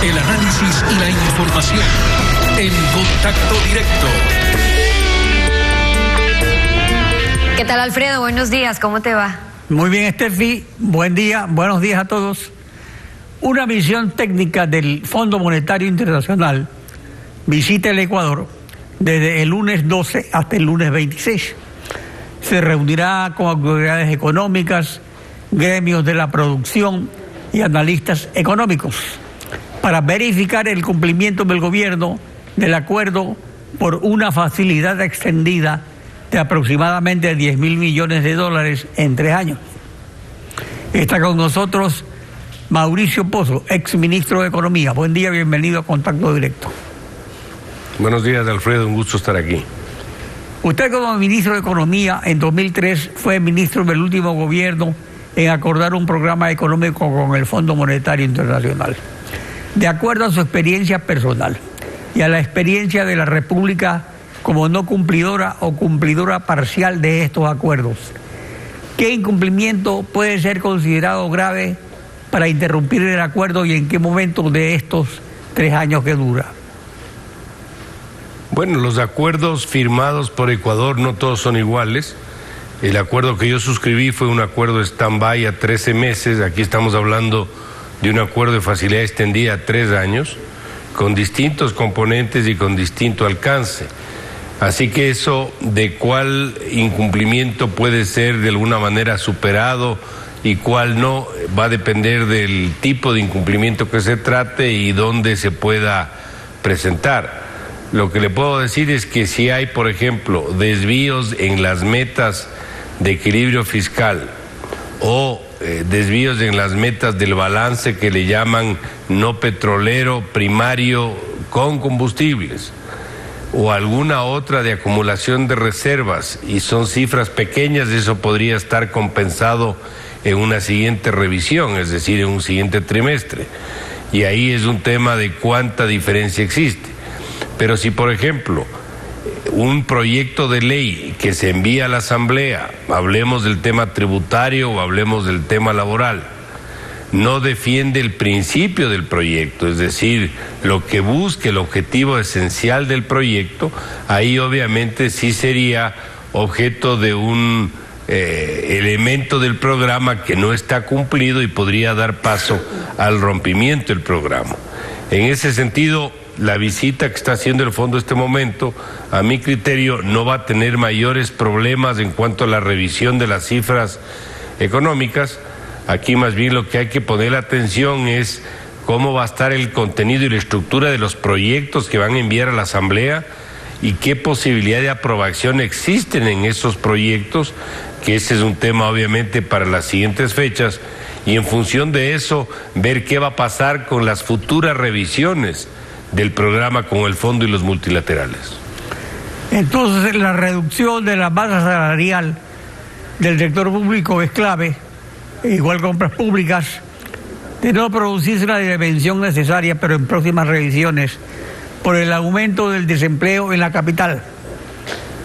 El análisis y la información en Contacto Directo. ¿Qué tal, Alfredo? Buenos días, ¿cómo te va? Muy bien, Steffi. Buen día, buenos días a todos. Una misión técnica del Fondo Monetario Internacional visita el Ecuador desde el lunes 12 hasta el lunes 26. Se reunirá con autoridades económicas, gremios de la producción y analistas económicos para verificar el cumplimiento del gobierno del acuerdo por una facilidad extendida de aproximadamente 10.000 millones de dólares en 3 años. Está con nosotros Mauricio Pozo, ex ministro de Economía. Buen día, bienvenido a Contacto Directo. Buenos días, Alfredo, un gusto estar aquí. Usted, como ministro de Economía en 2003, fue ministro del último gobierno en acordar un programa económico con el Fondo Monetario Internacional. De acuerdo a su experiencia personal y a la experiencia de la República como no cumplidora o cumplidora parcial de estos acuerdos, ¿qué incumplimiento puede ser considerado grave para interrumpir el acuerdo y en qué momento de estos 3 años que dura? Bueno, los acuerdos firmados por Ecuador no todos son iguales. El acuerdo que yo suscribí fue un acuerdo stand-by a 13 meses. Aquí estamos hablando de un acuerdo de facilidad extendida a 3 años, con distintos componentes y con distinto alcance. Así que eso de cuál incumplimiento puede ser de alguna manera superado y cuál no, va a depender del tipo de incumplimiento que se trate y dónde se pueda presentar. Lo que le puedo decir es que si hay, por ejemplo, desvíos en las metas de equilibrio fiscal o desvíos en las metas del balance que le llaman no petrolero primario con combustibles, o alguna otra de acumulación de reservas, y son cifras pequeñas, eso podría estar compensado en una siguiente revisión, es decir, en un siguiente trimestre. Y ahí es un tema de cuánta diferencia existe. Pero si, por ejemplo, un proyecto de ley que se envía a la Asamblea, hablemos del tema tributario o hablemos del tema laboral, no defiende el principio del proyecto, es decir, lo que busque, el objetivo esencial del proyecto, ahí obviamente sí sería objeto de un elemento del programa que no está cumplido y podría dar paso al rompimiento del programa. En ese sentido, la visita que está haciendo el fondo en este momento, a mi criterio, no va a tener mayores problemas en cuanto a la revisión de las cifras económicas. Aquí más bien lo que hay que poner la atención es cómo va a estar el contenido y la estructura de los proyectos que van a enviar a la Asamblea y qué posibilidad de aprobación existen en esos proyectos, que ese es un tema obviamente para las siguientes fechas, y en función de eso ver qué va a pasar con las futuras revisiones del programa con el fondo y los multilaterales. Entonces, la reducción de la masa salarial del sector público es clave, igual compras públicas, de no producirse la dimensión necesaria, pero en próximas revisiones, por el aumento del desempleo en la capital.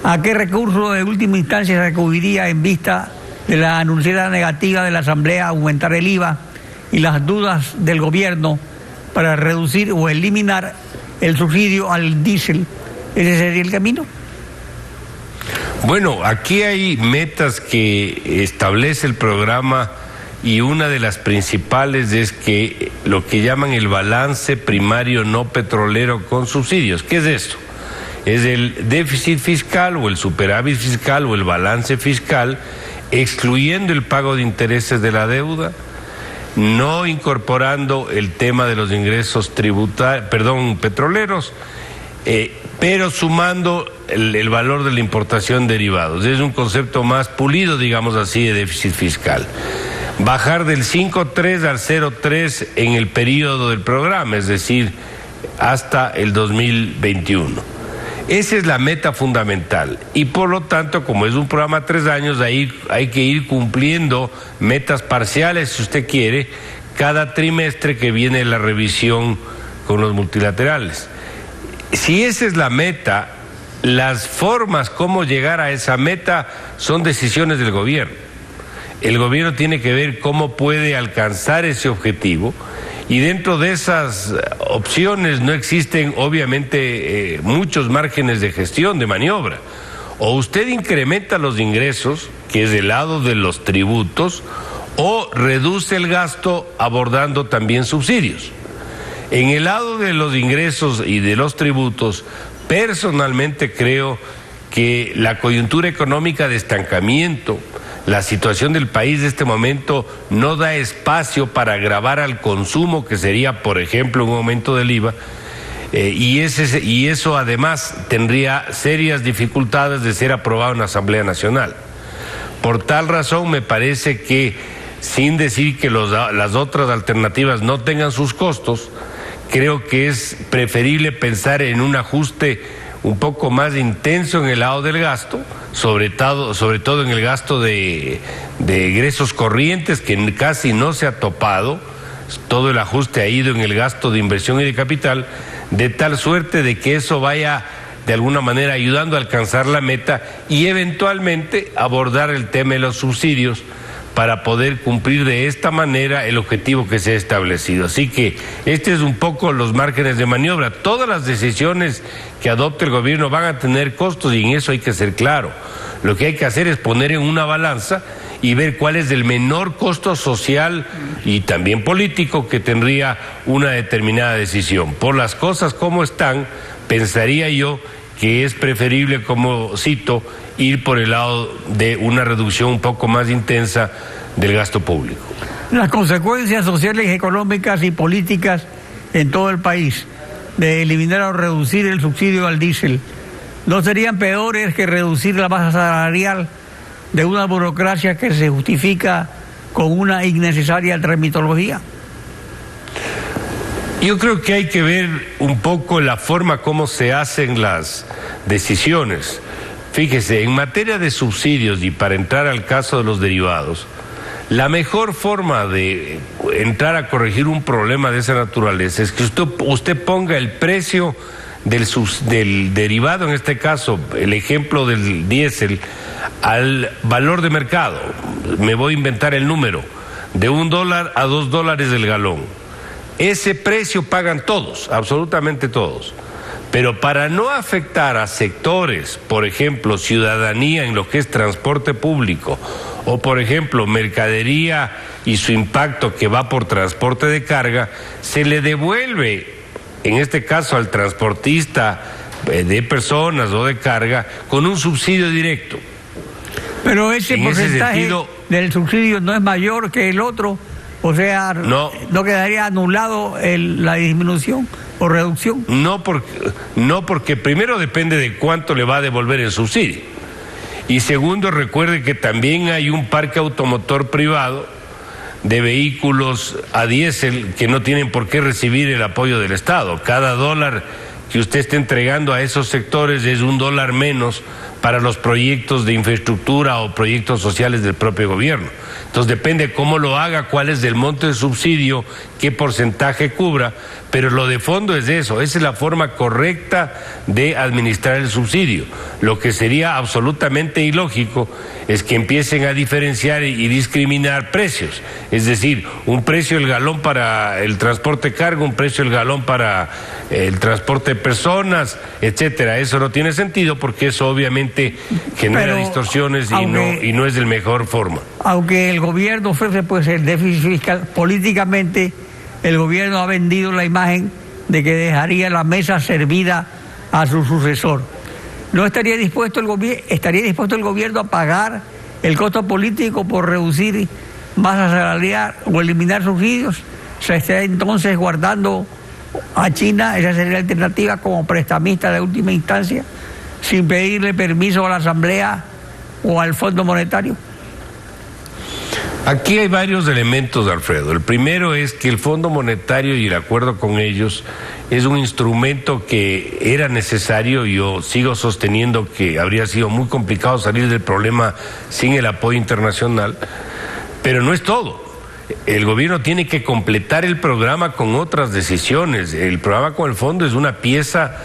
¿A qué recurso de última instancia se acudiría en vista de la anunciada negativa de la Asamblea a aumentar el IVA y las dudas del gobierno para reducir o eliminar el subsidio al diésel? ¿Ese sería el camino? Bueno, aquí hay metas que establece el programa y una de las principales es que lo que llaman el balance primario no petrolero con subsidios. ¿Qué es esto? Es el déficit fiscal o el superávit fiscal o el balance fiscal, excluyendo el pago de intereses de la deuda, no incorporando el tema de los ingresos petroleros, pero sumando el valor de la importación de derivados. Es un concepto más pulido, digamos así, de déficit fiscal. Bajar del 5.3 al 0.3 en el periodo del programa, es decir, hasta el 2021. Esa es la meta fundamental y por lo tanto, como es un programa a 3 años, ahí hay que ir cumpliendo metas parciales, si usted quiere, cada trimestre que viene la revisión con los multilaterales. Si esa es la meta, las formas cómo llegar a esa meta son decisiones del gobierno. El gobierno tiene que ver cómo puede alcanzar ese objetivo Y dentro de esas opciones no existen obviamente muchos márgenes de gestión, de maniobra. O usted incrementa los ingresos, que es del lado de los tributos, o reduce el gasto abordando también subsidios. En el lado de los ingresos y de los tributos, personalmente creo que la coyuntura económica de estancamiento, la situación del país de este momento no da espacio para gravar al consumo, que sería, por ejemplo, un aumento del IVA, y eso además tendría serias dificultades de ser aprobado en la Asamblea Nacional. Por tal razón me parece que, sin decir que las otras alternativas no tengan sus costos, creo que es preferible pensar en un ajuste un poco más intenso en el lado del gasto, sobre todo en el gasto de egresos corrientes, que casi no se ha topado. Todo el ajuste ha ido en el gasto de inversión y de capital, de tal suerte de que eso vaya de alguna manera ayudando a alcanzar la meta y eventualmente abordar el tema de los subsidios para poder cumplir de esta manera el objetivo que se ha establecido. Así que este es un poco los márgenes de maniobra. Todas las decisiones que adopte el gobierno van a tener costos y en eso hay que ser claro. Lo que hay que hacer es poner en una balanza y ver cuál es el menor costo social y también político que tendría una determinada decisión. Por las cosas como están, pensaría yo que es preferible, como cito, ir por el lado de una reducción un poco más intensa del gasto público. Las consecuencias sociales, económicas y políticas en todo el país de eliminar o reducir el subsidio al diésel no serían peores que reducir la masa salarial de una burocracia que se justifica con una innecesaria tramitología. Yo creo que hay que ver un poco la forma como se hacen las decisiones. Fíjese, en materia de subsidios y para entrar al caso de los derivados, la mejor forma de entrar a corregir un problema de esa naturaleza es que usted ponga el precio del derivado, en este caso el ejemplo del diésel, al valor de mercado. Me voy a inventar el número, de $1 a $2 el galón. Ese precio pagan todos, absolutamente todos. Pero para no afectar a sectores, por ejemplo, ciudadanía en lo que es transporte público, o por ejemplo, mercadería y su impacto que va por transporte de carga, se le devuelve, en este caso al transportista de personas o de carga, con un subsidio directo. Pero ese porcentaje del subsidio no es mayor que el otro, o sea, no quedaría anulado la disminución o reducción. No, porque primero depende de cuánto le va a devolver el subsidio. Y segundo, recuerde que también hay un parque automotor privado de vehículos a diésel que no tienen por qué recibir el apoyo del Estado. Cada dólar que usted esté entregando a esos sectores es $1 menos para los proyectos de infraestructura o proyectos sociales del propio gobierno. Entonces depende cómo lo haga, cuál es el monto de subsidio, qué porcentaje cubra, pero lo de fondo es eso, esa es la forma correcta de administrar el subsidio. Lo que sería absolutamente ilógico es que empiecen a diferenciar y discriminar precios, es decir, un precio el galón para el transporte de carga, un precio el galón para el transporte de personas, etcétera. Eso no tiene sentido porque eso obviamente genera distorsiones y no es de la mejor forma. Aunque el gobierno ofrece pues el déficit fiscal, políticamente el gobierno ha vendido la imagen de que dejaría la mesa servida a su sucesor. ¿No estaría dispuesto el gobierno a pagar el costo político por reducir masa salarial o eliminar subsidios? Se está entonces guardando a China, esa sería la alternativa, como prestamista de última instancia, sin pedirle permiso a la Asamblea o al Fondo Monetario. Aquí hay varios elementos, Alfredo. El primero es que el Fondo Monetario y el acuerdo con ellos es un instrumento que era necesario. Yo sigo sosteniendo que habría sido muy complicado salir del problema sin el apoyo internacional, pero no es todo. el gobierno tiene que completar el programa con otras decisiones. El programa con el fondo es una pieza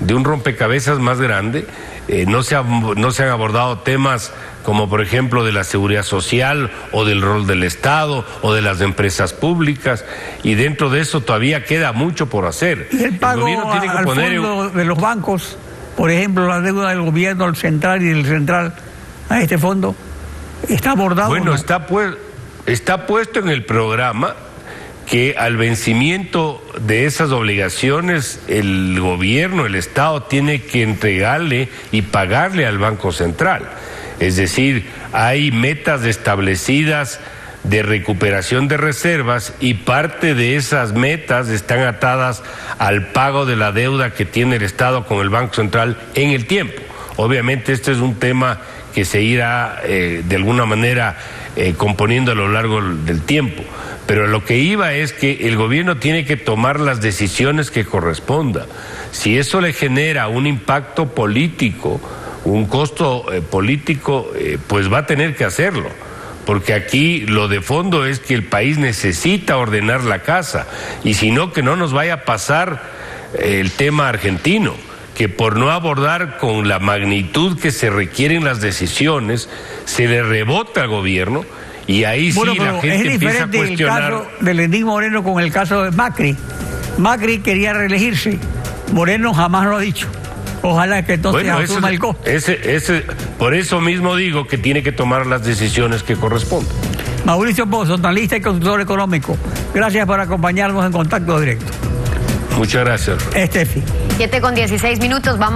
de un rompecabezas más grande. No se han abordado temas como por ejemplo de la seguridad social o del rol del Estado o de las empresas públicas, y dentro de eso todavía queda mucho por hacer. ¿Y el pago al fondo de los bancos, por ejemplo, la deuda del gobierno al central y del central a este fondo, está abordado? Bueno, ¿no? está puesto en el programa que al vencimiento de esas obligaciones el gobierno, el Estado, tiene que entregarle y pagarle al Banco Central. Es decir, hay metas establecidas de recuperación de reservas y parte de esas metas están atadas al pago de la deuda que tiene el Estado con el Banco Central en el tiempo. Obviamente este es un tema que se irá de alguna manera componiendo a lo largo del tiempo. Pero lo que iba es que el gobierno tiene que tomar las decisiones que corresponda. Si eso le genera un impacto político, un costo político, pues va a tener que hacerlo. Porque aquí lo de fondo es que el país necesita ordenar la casa. Y si no, que no nos vaya a pasar el tema argentino, que por no abordar con la magnitud que se requieren las decisiones, se le rebota al gobierno. Y ahí sí la gente empieza a cuestionar. Es diferente el caso de Lenín Moreno con el caso de Macri. Macri quería reelegirse, Moreno jamás lo ha dicho. Ojalá que entonces asuma el costo. Por eso mismo digo que tiene que tomar las decisiones que corresponden. Mauricio Pozo, analista y consultor económico, gracias por acompañarnos en Contacto Directo. Muchas gracias. Estefi. 7:16, vamos.